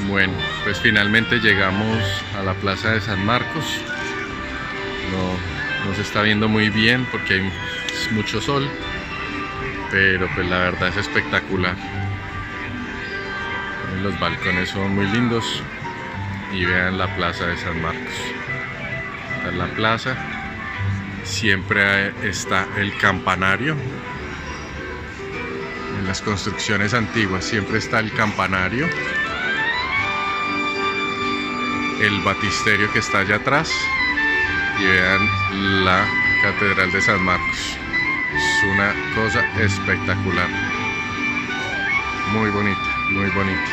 Bueno, pues finalmente llegamos a la Plaza de San Marcos. No se está viendo muy bien porque hay mucho sol, pero pues la verdad es espectacular. Los balcones son muy lindos y vean la Plaza de San Marcos. Esta es la plaza. Siempre está el campanario. En las construcciones antiguas siempre está el campanario. El batisterio que está allá atrás. Y vean la Catedral de San Marcos. Es una cosa espectacular. Muy bonita, muy bonita.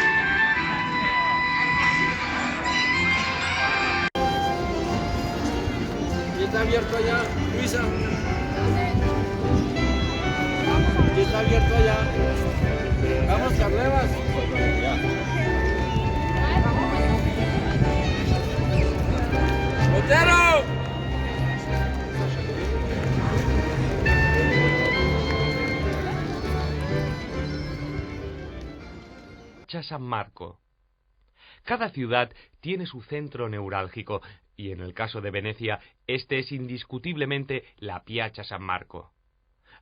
¿Y está abierto allá, Luisa? ¿Y está abierto allá? Vamos, Carlevas. ¡Botero! San Marco. Cada ciudad tiene su centro neurálgico y en el caso de Venecia este es indiscutiblemente la Piazza San Marco.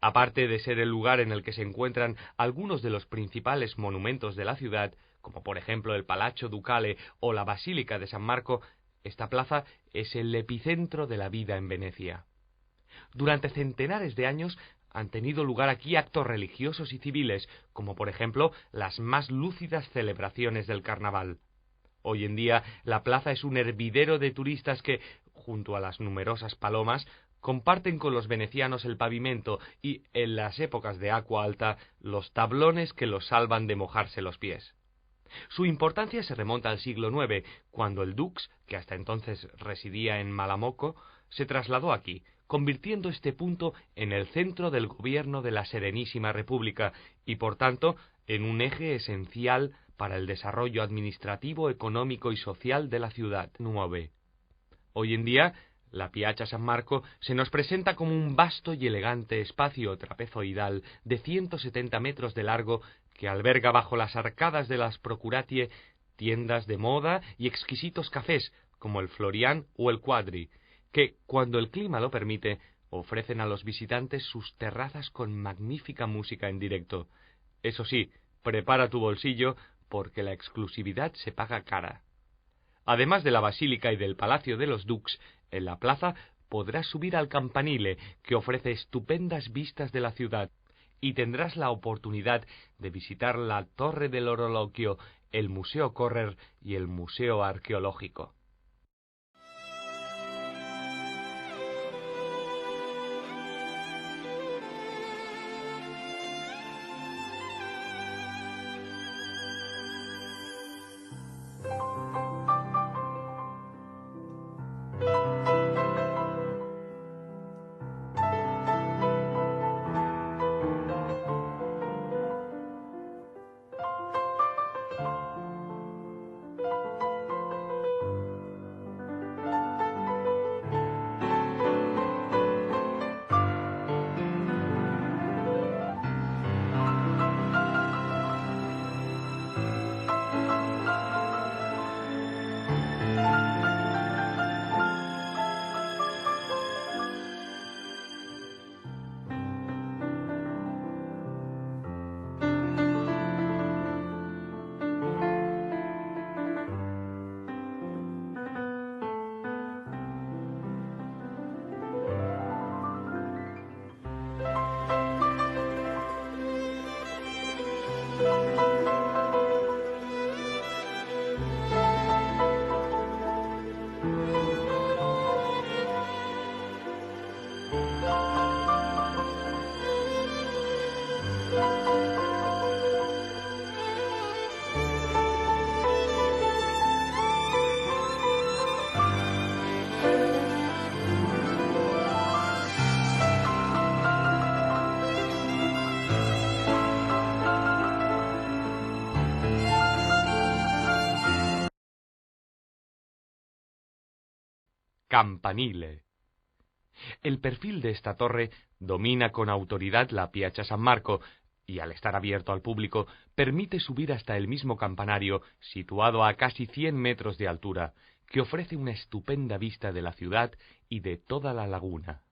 Aparte de ser el lugar en el que se encuentran algunos de los principales monumentos de la ciudad, como por ejemplo el Palazzo Ducale o la Basílica de San Marco, esta plaza es el epicentro de la vida en Venecia. Durante centenares de años han tenido lugar aquí actos religiosos y civiles, como por ejemplo las más lúcidas celebraciones del carnaval. Hoy en día la plaza es un hervidero de turistas que, junto a las numerosas palomas, comparten con los venecianos el pavimento y, en las épocas de agua alta, los tablones que los salvan de mojarse los pies. Su importancia se remonta al siglo IX, cuando el dux, que hasta entonces residía en Malamocco, se trasladó aquí, convirtiendo este punto en el centro del gobierno de la Serenísima República y, por tanto, en un eje esencial para el desarrollo administrativo, económico y social de la ciudad nueva. Hoy en día, la Piazza San Marco se nos presenta como un vasto y elegante espacio trapezoidal de 170 metros de largo que alberga bajo las arcadas de las Procuratie tiendas de moda y exquisitos cafés como el Florian o el Quadri, que, cuando el clima lo permite, ofrecen a los visitantes sus terrazas con magnífica música en directo. Eso sí, prepara tu bolsillo porque la exclusividad se paga cara. Además de la Basílica y del Palacio de los Dux, en la plaza podrás subir al campanile, que ofrece estupendas vistas de la ciudad, y tendrás la oportunidad de visitar la Torre del Orologio, el Museo Correr y el Museo Arqueológico. Campanile. El perfil de esta torre domina con autoridad la Piazza San Marco y al estar abierto al público permite subir hasta el mismo campanario, situado a casi 100 metros de altura, que ofrece una estupenda vista de la ciudad y de toda la laguna.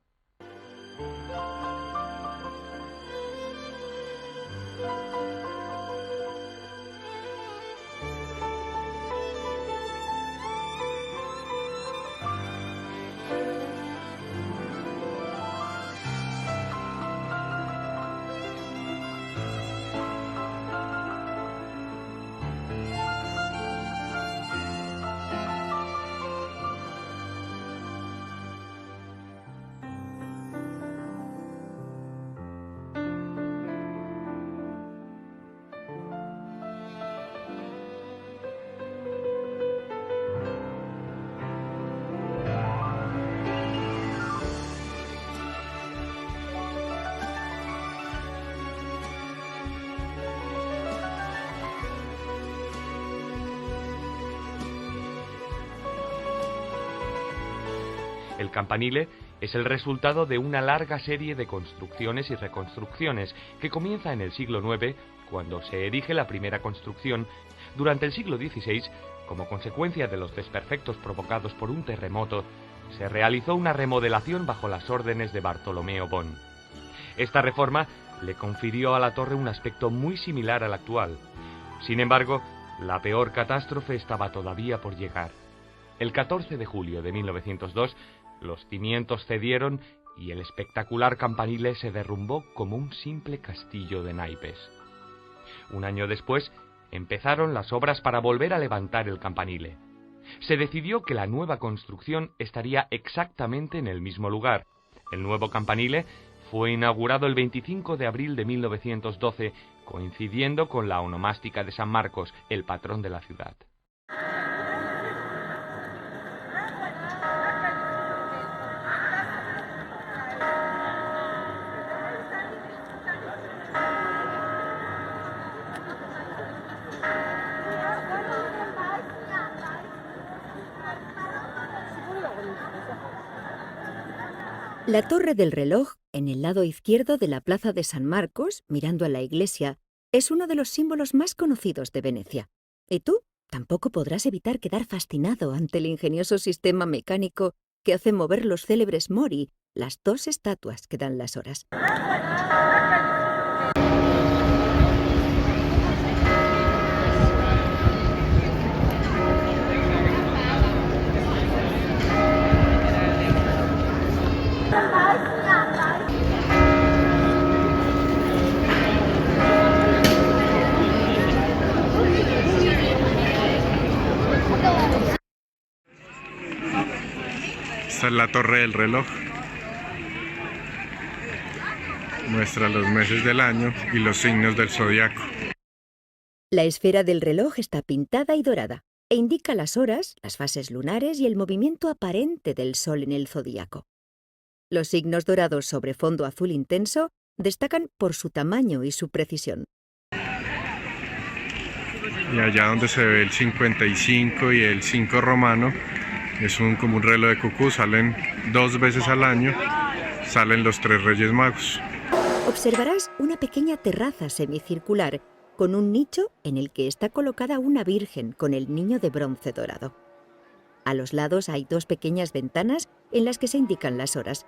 El campanile es el resultado de una larga serie de construcciones y reconstrucciones que comienza en el siglo IX, cuando se erige la primera construcción. Durante el siglo XVI, como consecuencia de los desperfectos provocados por un terremoto, se realizó una remodelación bajo las órdenes de Bartolomeo Bon. Esta reforma le confirió a la torre un aspecto muy similar al actual. Sin embargo, la peor catástrofe estaba todavía por llegar. El 14 de julio de 1902, los cimientos cedieron y el espectacular campanile se derrumbó como un simple castillo de naipes. Un año después, empezaron las obras para volver a levantar el campanile. Se decidió que la nueva construcción estaría exactamente en el mismo lugar. El nuevo campanile fue inaugurado el 25 de abril de 1912, coincidiendo con la onomástica de San Marcos, el patrón de la ciudad. La torre del reloj, en el lado izquierdo de la plaza de San Marcos, mirando a la iglesia, es uno de los símbolos más conocidos de Venecia. Y tú tampoco podrás evitar quedar fascinado ante el ingenioso sistema mecánico que hace mover los célebres mori, las dos estatuas que dan las horas. Esta es la torre del reloj. Muestra los meses del año y los signos del zodiaco. La esfera del reloj está pintada y dorada e indica las horas, las fases lunares y el movimiento aparente del Sol en el zodíaco. Los signos dorados sobre fondo azul intenso destacan por su tamaño y su precisión. Y allá donde se ve el 55 y el 5 romano, es como un reloj de cucú. Salen 2 veces al año, salen los 3 Reyes Magos. Observarás una pequeña terraza semicircular con un nicho en el que está colocada una virgen con el niño de bronce dorado. A los lados hay 2 pequeñas ventanas en las que se indican las horas.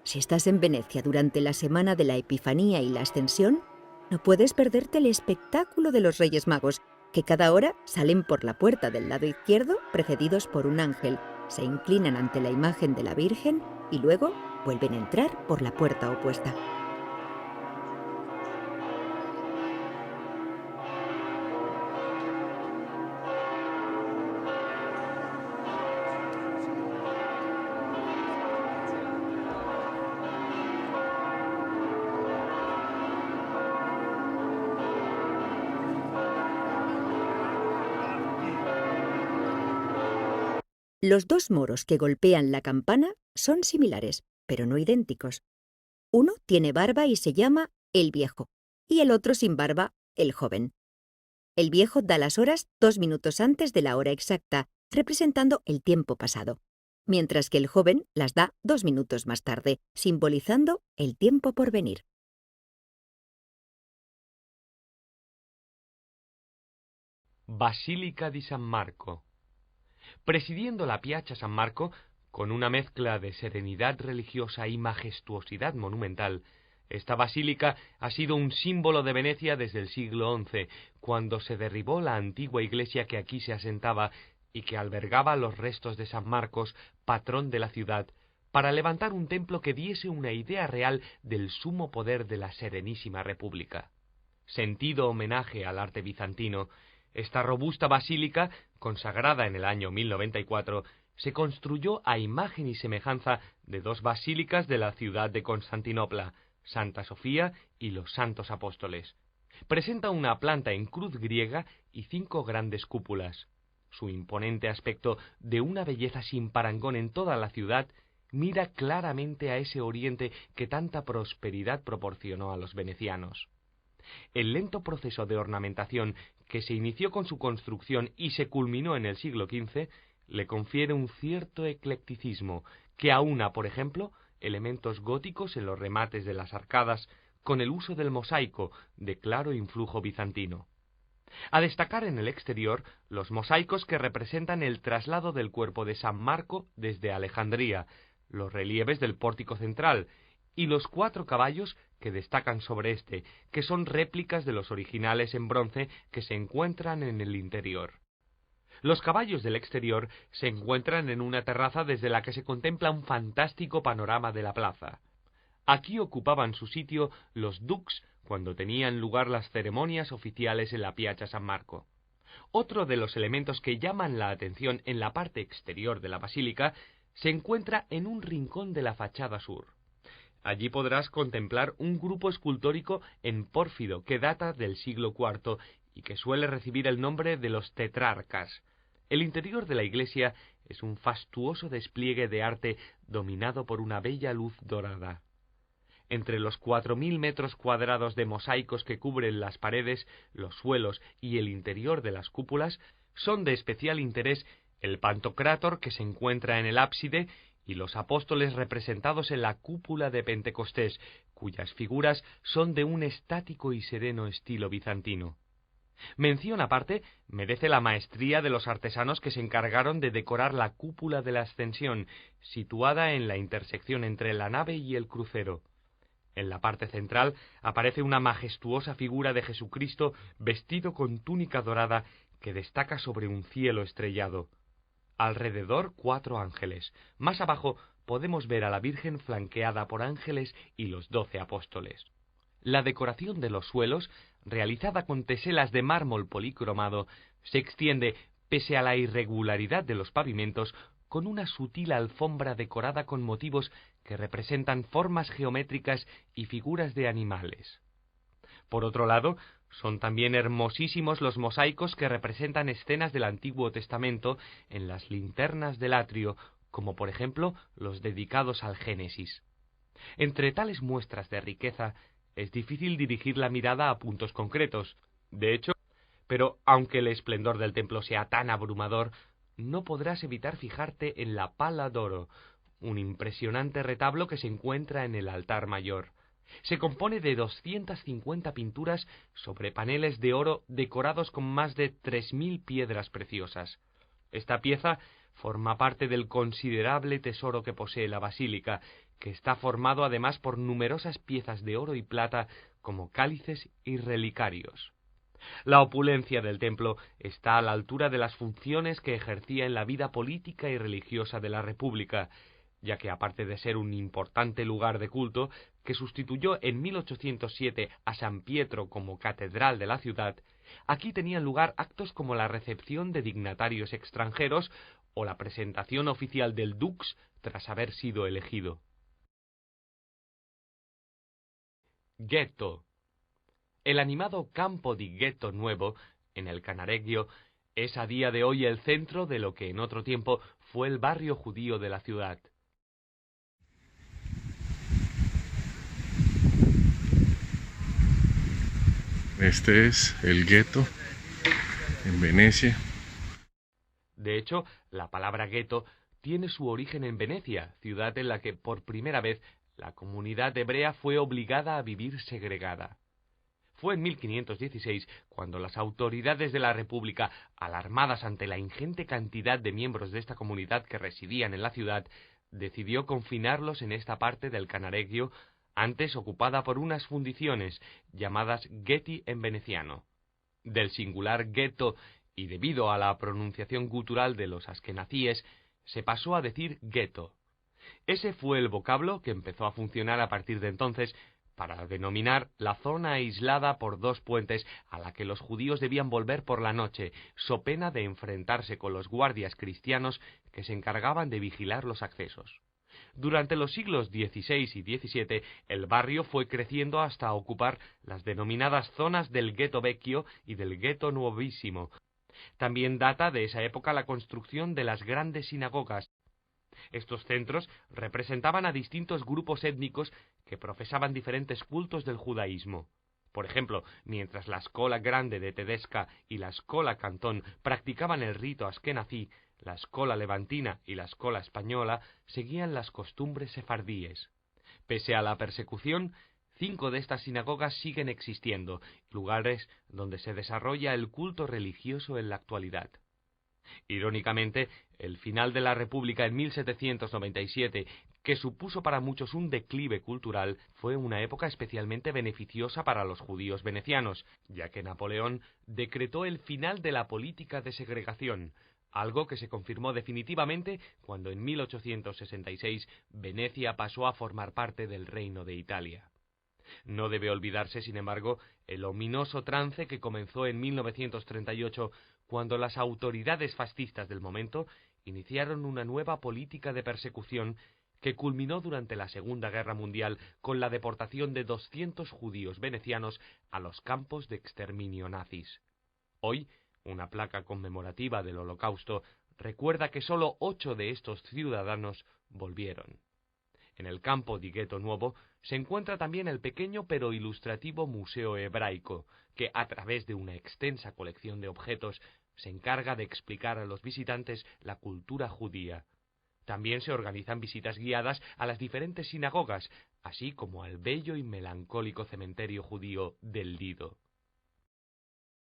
Si estás en Venecia durante la semana de la Epifanía y la Ascensión, no puedes perderte el espectáculo de los Reyes Magos, que cada hora salen por la puerta del lado izquierdo precedidos por un ángel, se inclinan ante la imagen de la Virgen y luego vuelven a entrar por la puerta opuesta. Los 2 moros que golpean la campana son similares, pero no idénticos. Uno tiene barba y se llama el viejo, y el otro sin barba, el joven. El viejo da las horas 2 minutos antes de la hora exacta, representando el tiempo pasado, mientras que el joven las da 2 minutos más tarde, simbolizando el tiempo por venir. Basílica di San Marco. Presidiendo la Piazza San Marco, con una mezcla de serenidad religiosa y majestuosidad monumental, esta basílica ha sido un símbolo de Venecia desde el siglo XI, cuando se derribó la antigua iglesia que aquí se asentaba y que albergaba los restos de San Marcos, patrón de la ciudad, para levantar un templo que diese una idea real del sumo poder de la Serenísima República. Sentido homenaje al arte bizantino, esta robusta basílica, consagrada en el año 1094, se construyó a imagen y semejanza de dos basílicas de la ciudad de Constantinopla, Santa Sofía y los Santos Apóstoles. Presenta una planta en cruz griega y 5 grandes cúpulas. Su imponente aspecto, de una belleza sin parangón en toda la ciudad, mira claramente a ese oriente que tanta prosperidad proporcionó a los venecianos. El lento proceso de ornamentación que se inició con su construcción y se culminó en el siglo XV le confiere un cierto eclecticismo que aúna, por ejemplo, elementos góticos en los remates de las arcadas con el uso del mosaico de claro influjo bizantino. A destacar en el exterior los mosaicos que representan el traslado del cuerpo de San Marco desde Alejandría, los relieves del pórtico central y los 4 caballos que destacan sobre este, que son réplicas de los originales en bronce que se encuentran en el interior. Los caballos del exterior se encuentran en una terraza desde la que se contempla un fantástico panorama de la plaza. Aquí ocupaban su sitio los dux cuando tenían lugar las ceremonias oficiales en la Piazza San Marco. Otro de los elementos que llaman la atención en la parte exterior de la basílica se encuentra en un rincón de la fachada sur. Allí podrás contemplar un grupo escultórico en pórfido que data del siglo IV y que suele recibir el nombre de los tetrarcas. El interior de la iglesia es un fastuoso despliegue de arte dominado por una bella luz dorada. Entre los 4.000 metros cuadrados de mosaicos que cubren las paredes, los suelos y el interior de las cúpulas, son de especial interés el Pantocrátor que se encuentra en el ábside y los apóstoles representados en la cúpula de Pentecostés, cuyas figuras son de un estático y sereno estilo bizantino. Mención aparte merece la maestría de los artesanos que se encargaron de decorar la cúpula de la Ascensión, situada en la intersección entre la nave y el crucero. En la parte central aparece una majestuosa figura de Jesucristo vestido con túnica dorada que destaca sobre un cielo estrellado. Alrededor 4 ángeles. Más abajo podemos ver a la Virgen flanqueada por ángeles y los 12 apóstoles. La decoración de los suelos, realizada con teselas de mármol policromado, se extiende, pese a la irregularidad de los pavimentos, con una sutil alfombra decorada con motivos que representan formas geométricas y figuras de animales. Por otro lado, son también hermosísimos los mosaicos que representan escenas del Antiguo Testamento en las linternas del atrio, como por ejemplo los dedicados al Génesis. Entre tales muestras de riqueza, es difícil dirigir la mirada a puntos concretos. De hecho, pero aunque el esplendor del templo sea tan abrumador, no podrás evitar fijarte en la pala d'oro, un impresionante retablo que se encuentra en el altar mayor. Se compone de 250 pinturas sobre paneles de oro decorados con más de 3.000 piedras preciosas. Esta pieza forma parte del considerable tesoro que posee la basílica, que está formado además por numerosas piezas de oro y plata como cálices y relicarios. La opulencia del templo está a la altura de las funciones que ejercía en la vida política y religiosa de la República, ya que aparte de ser un importante lugar de culto, que sustituyó en 1807 a San Pietro como catedral de la ciudad, aquí tenían lugar actos como la recepción de dignatarios extranjeros o la presentación oficial del dux tras haber sido elegido. Ghetto. El animado Campo di Ghetto Nuevo, en el Cannaregio, es a día de hoy el centro de lo que en otro tiempo fue el barrio judío de la ciudad. Este es el gueto en Venecia. De hecho, la palabra gueto tiene su origen en Venecia, ciudad en la que por primera vez la comunidad hebrea fue obligada a vivir segregada. Fue en 1516 cuando las autoridades de la República, alarmadas ante la ingente cantidad de miembros de esta comunidad que residían en la ciudad, decidió confinarlos en esta parte del Canaregio, antes ocupada por unas fundiciones llamadas ghetti en veneciano. Del singular ghetto, y debido a la pronunciación gutural de los askenazíes, se pasó a decir gueto. Ese fue el vocablo que empezó a funcionar a partir de entonces para denominar la zona aislada por dos puentes a la que los judíos debían volver por la noche, so pena de enfrentarse con los guardias cristianos que se encargaban de vigilar los accesos. Durante los siglos XVI y XVII, el barrio fue creciendo hasta ocupar las denominadas zonas del Ghetto Vecchio y del Ghetto Nuovissimo. También data de esa época la construcción de las grandes sinagogas. Estos centros representaban a distintos grupos étnicos que profesaban diferentes cultos del judaísmo. Por ejemplo, mientras la Escola Grande de Tedesca y la Escola Cantón practicaban el rito askenazí, la Escola Levantina y la Escola Española seguían las costumbres sefardíes. Pese a la persecución, 5 de estas sinagogas siguen existiendo, lugares donde se desarrolla el culto religioso en la actualidad. Irónicamente, el final de la República en 1797, que supuso para muchos un declive cultural, fue una época especialmente beneficiosa para los judíos venecianos, ya que Napoleón decretó el final de la política de segregación, algo que se confirmó definitivamente cuando en 1866 Venecia pasó a formar parte del Reino de Italia. No debe olvidarse, sin embargo, el ominoso trance que comenzó en 1938, cuando las autoridades fascistas del momento iniciaron una nueva política de persecución que culminó durante la Segunda Guerra Mundial con la deportación de 200 judíos venecianos a los campos de exterminio nazis. Hoy, una placa conmemorativa del Holocausto recuerda que solo 8 de estos ciudadanos volvieron. En el campo di Ghetto Nuovo se encuentra también el pequeño pero ilustrativo Museo Hebraico, que a través de una extensa colección de objetos se encarga de explicar a los visitantes la cultura judía. También se organizan visitas guiadas a las diferentes sinagogas, así como al bello y melancólico cementerio judío del Lido.